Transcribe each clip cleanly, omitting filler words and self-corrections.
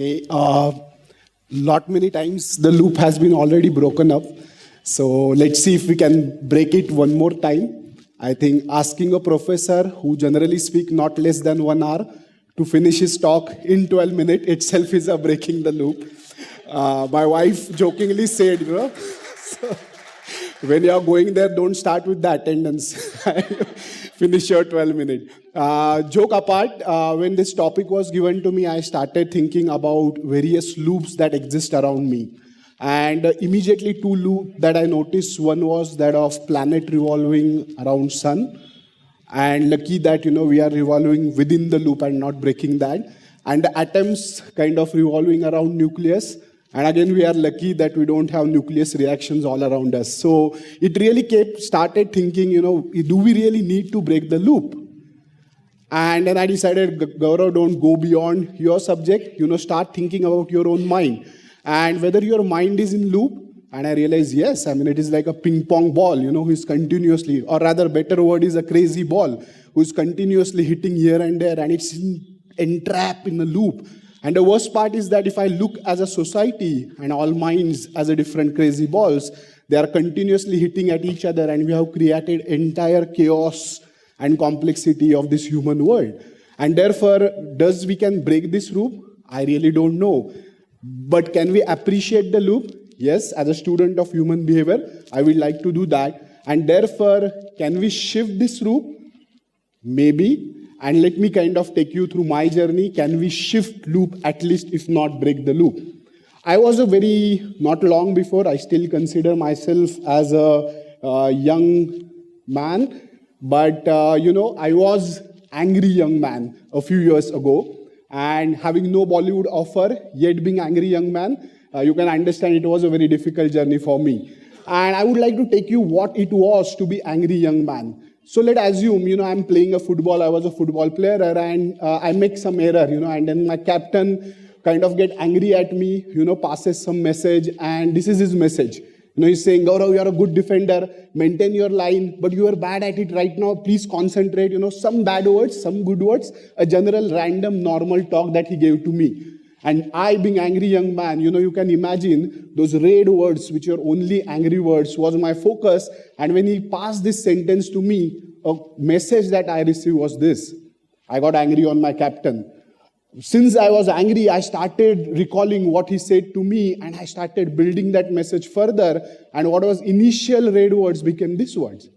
Okay, lot many times the loop has been already broken up. So let's see if we can break it one more time. I think asking a professor who generally speak not less than 1 hour to finish his talk in 12 minutes itself is a breaking the loop. My wife jokingly said, so when you are going there, don't start with the attendance. Finish your 12 minutes. Joke apart, when this topic was given to me, I started thinking about various loops that exist around me. And immediately two loops that I noticed, one was that of planet revolving around sun. And lucky that, we are revolving within the loop and not breaking that. And the atoms kind of revolving around nucleus. And again, we are lucky that we don't have nucleus reactions all around us. So it really started thinking, do we really need to break the loop? And then I decided, Gaurav, don't go beyond your subject. Start thinking about your own mind. And whether your mind is in loop, and I realized, yes, it is like a ping pong ball, who is continuously, or rather better word is a crazy ball, who is continuously hitting here and there, and it's entrapped in a loop. And the worst part is that if I look as a society and all minds as a different crazy balls, they are continuously hitting at each other, and we have created entire chaos and complexity of this human world. And therefore, does we can break this loop? I really don't know. But can we appreciate the loop? Yes, as a student of human behavior, I would like to do that. And therefore, can we shift this loop? Maybe. And let me kind of take you through my journey. Can we shift loop, at least if not break the loop? I was not long before, I still consider myself as a young man. But, I was angry young man a few years ago. And having no Bollywood offer, yet being angry young man, you can understand it was a very difficult journey for me. And I would like to take you what it was to be angry young man. So let's assume, I'm playing a football, I was a football player, and I make some error, and then my captain kind of get angry at me, passes some message, and this is his message. He's saying, Gaurav, you are a good defender, maintain your line, but you are bad at it right now, please concentrate, some bad words, some good words, a general random normal talk that he gave to me. And I, being angry young man, you can imagine those red words, which are only angry words, was my focus. And when he passed this sentence to me, a message that I received was this. I got angry on my captain. Since I was angry, I started recalling what he said to me, and I started building that message further. And what was initial red words became these words.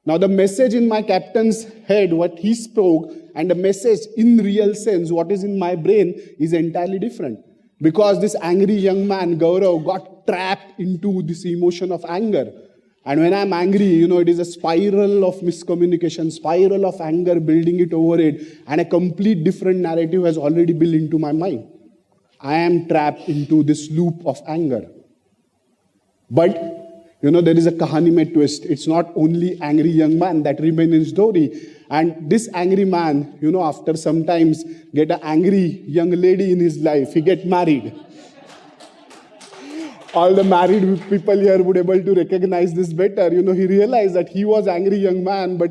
Now the message in my captain's head, what he spoke, and the message in real sense, what is in my brain, is entirely different. Because this angry young man, Gaurav, got trapped into this emotion of anger. And when I'm angry, it is a spiral of miscommunication, spiral of anger, building it over it, and a complete different narrative has already built into my mind. I am trapped into this loop of anger. But there is a kahani mein twist. It's not only angry young man that remains in story. And this angry man, after sometimes get an angry young lady in his life, he get married. All the married people here would able to recognize this better. He realized that he was angry young man, but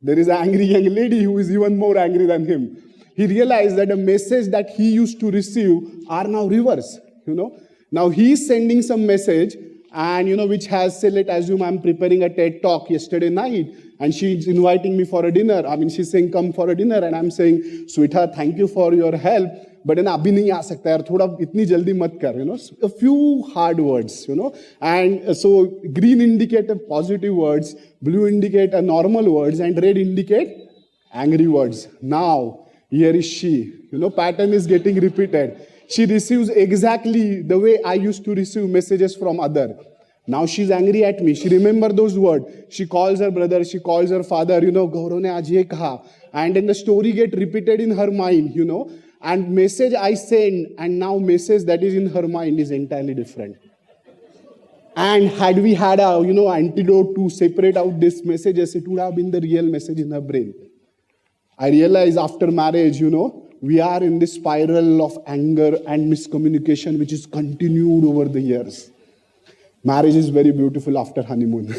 there is an angry young lady who is even more angry than him. He realized that the message that he used to receive are now reverse. Now he is sending some message, and which has, say, let's assume I'm preparing a TED talk yesterday night, and she's inviting me for a dinner. She's saying, come for a dinner, and I'm saying, sweetheart, thank you for your help, but abhi nahi aa sakta yaar, thoda itni jaldi mat kar, a few hard words, and so green indicate positive words, blue indicate normal words, and red indicate angry words. Now, here is she, pattern is getting repeated. She receives exactly the way I used to receive messages from other. Now she's angry at me. She remembers those words. She calls her brother, she calls her father, Gaurav ne aaj ye kaha. And then the story get repeated in her mind, and message I send, and now message that is in her mind is entirely different. And had we had a, antidote to separate out these messages, it would have been the real message in her brain. I realized after marriage, we are in this spiral of anger and miscommunication, which is continued over the years. Marriage is very beautiful after honeymoon.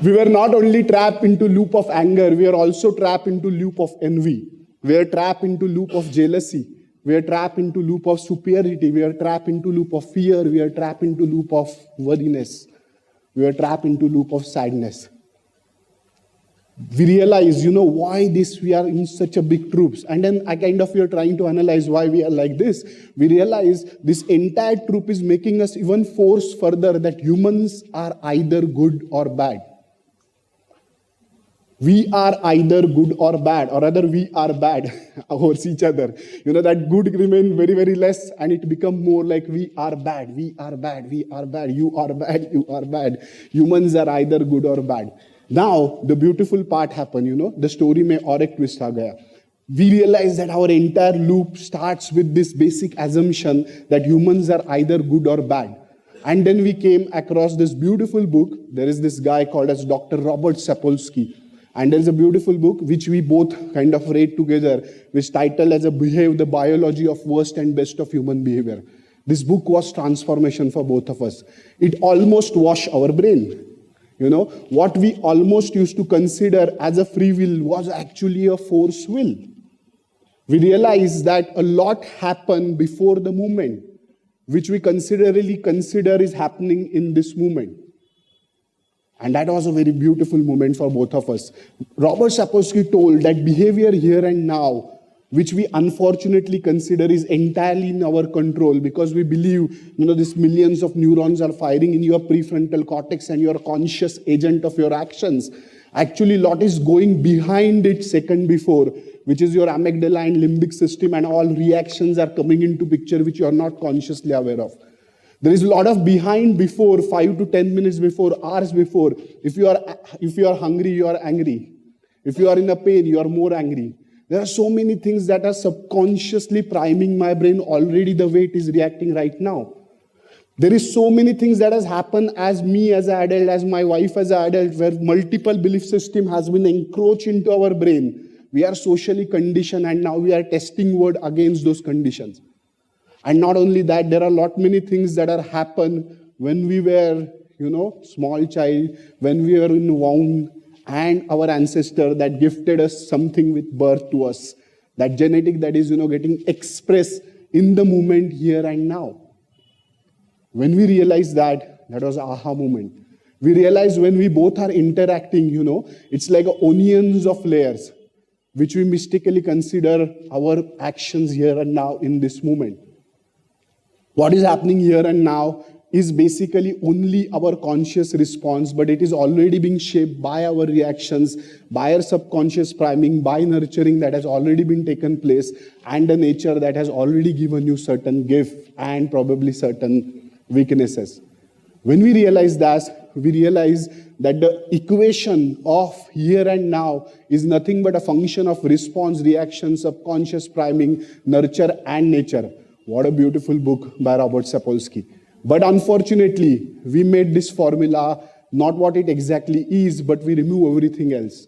We were not only trapped into loop of anger, we are also trapped into loop of envy. We are trapped into loop of jealousy. We are trapped into loop of superiority. We are trapped into loop of fear. We are trapped into loop of worthiness. We are trapped into loop of sadness. We realize, why this we are in such a big troops. And then we are trying to analyze why we are like this. We realize this entire troop is making us even force further that humans are either good or bad. We are either good or bad, or rather we are bad towards each other. That good remain very, very less, and it become more like we are bad, we are bad, we are bad, you are bad, you are bad. Humans are either good or bad. Now, the beautiful part happened, the story mein aur ek twist aa gaya. We realize that our entire loop starts with this basic assumption that humans are either good or bad. And then we came across this beautiful book. There is this guy called as Dr. Robert Sapolsky. And there is a beautiful book which we both kind of read together, which titled as The Biology of Worst and Best of Human Behavior. This book was transformation for both of us. It almost washed our brain. What we almost used to consider as a free will was actually a force will. We realized that a lot happened before the movement, which we consider is happening in this moment. And that was a very beautiful moment for both of us. Robert Sapolsky told that behavior here and now, which we unfortunately consider is entirely in our control because we believe, these millions of neurons are firing in your prefrontal cortex and you're a conscious agent of your actions. Actually, a lot is going behind it second before, which is your amygdala and limbic system, and all reactions are coming into picture which you are not consciously aware of. There is a lot of behind before, 5 to 10 minutes before, hours before. If you are hungry, you are angry. If you are in a pain, you are more angry. There are so many things that are subconsciously priming my brain already the way it is reacting right now. There is so many things that has happened as me as an adult, as my wife as an adult, where multiple belief system has been encroached into our brain. We are socially conditioned and now we are testing word against those conditions. And not only that, there are many things that are happened when we were, small child, when we were in womb, and our ancestor that gifted us something with birth to us. That genetic that is, getting expressed in the moment here and now. When we realize that was an aha moment. We realize when we both are interacting, it's like onions of layers, which we mistakenly consider our actions here and now in this moment. What is happening here and now is basically only our conscious response, but it is already being shaped by our reactions, by our subconscious priming, by nurturing that has already been taken place, and the nature that has already given you certain gift and probably certain weaknesses. When we realize that, we realize that the equation of here and now is nothing but a function of response, reaction, subconscious priming, nurture, and nature. What a beautiful book by Robert Sapolsky. But unfortunately, we made this formula not what it exactly is, but we remove everything else.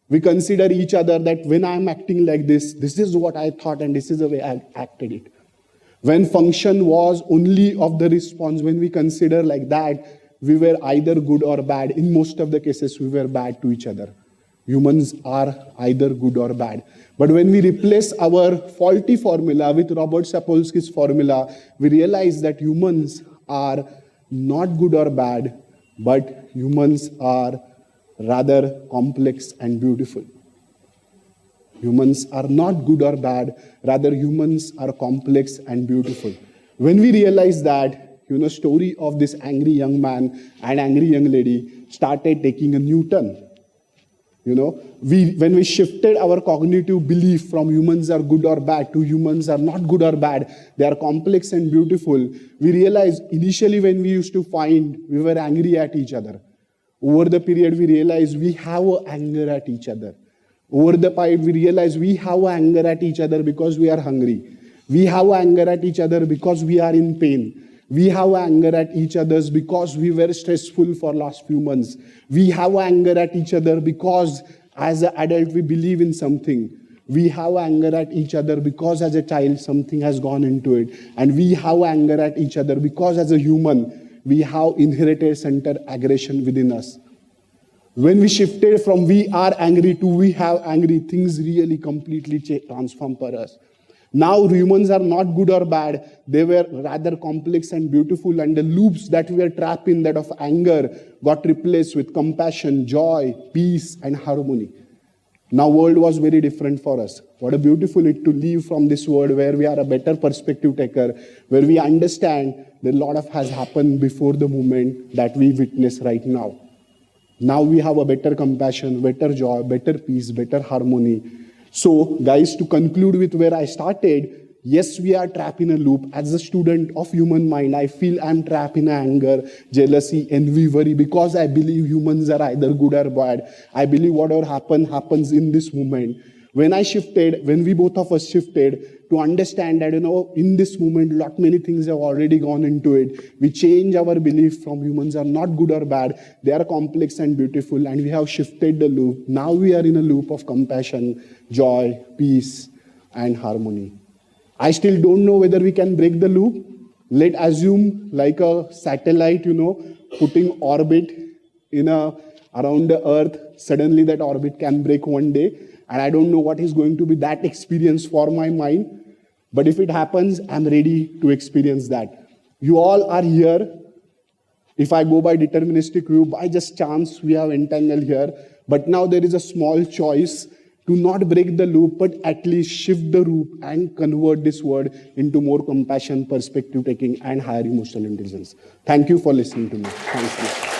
We consider each other that when I'm acting like this is what I thought and this is the way I acted it. When function was only of the response, when we consider like that, we were either good or bad. In most of the cases, we were bad to each other. Humans are either good or bad. But when we replace our faulty formula with Robert Sapolsky's formula, we realize that humans are not good or bad, but humans are rather complex and beautiful. Humans are not good or bad, rather humans are complex and beautiful. When we realize that, story of this angry young man and angry young lady started taking a new turn. When we shifted our cognitive belief from humans are good or bad to humans are not good or bad, they are complex and beautiful, we realized initially when we used to find, we were angry at each other. Over the period, we realized we have anger at each other. Over the period, we realized we have anger at each other because we are hungry. We have anger at each other because we are in pain. We have anger at each other because we were stressful for last few months. We have anger at each other because as an adult we believe in something. We have anger at each other because as a child something has gone into it. And we have anger at each other because as a human we have inherited center aggression within us. When we shifted from we are angry to we have angry, things really completely transform for us. Now humans are not good or bad. They were rather complex and beautiful, and the loops that we were trapped in, that of anger, got replaced with compassion, joy, peace, and harmony. Now world was very different for us. What a beautiful it to live from this world where we are a better perspective taker, where we understand that a lot of has happened before the moment that we witness right now. Now we have a better compassion, better joy, better peace, better harmony. So guys, to conclude with where I started, yes, we are trapped in a loop. As a student of human mind, I feel I'm trapped in anger, jealousy, envy, worry, because I believe humans are either good or bad. I believe whatever happens in this moment. When we both of us shifted to understand that, in this moment, many things have already gone into it. We change our belief from humans are not good or bad. They are complex and beautiful, and we have shifted the loop. Now we are in a loop of compassion, joy, peace, and harmony. I still don't know whether we can break the loop. Let's assume like a satellite, putting orbit around the earth. Suddenly that orbit can break one day. And I don't know what is going to be that experience for my mind. But if it happens, I'm ready to experience that. You all are here. If I go by deterministic view, by just chance, we have entangled here. But now there is a small choice to not break the loop, but at least shift the loop and convert this word into more compassion, perspective taking, and higher emotional intelligence. Thank you for listening to me. Thank you.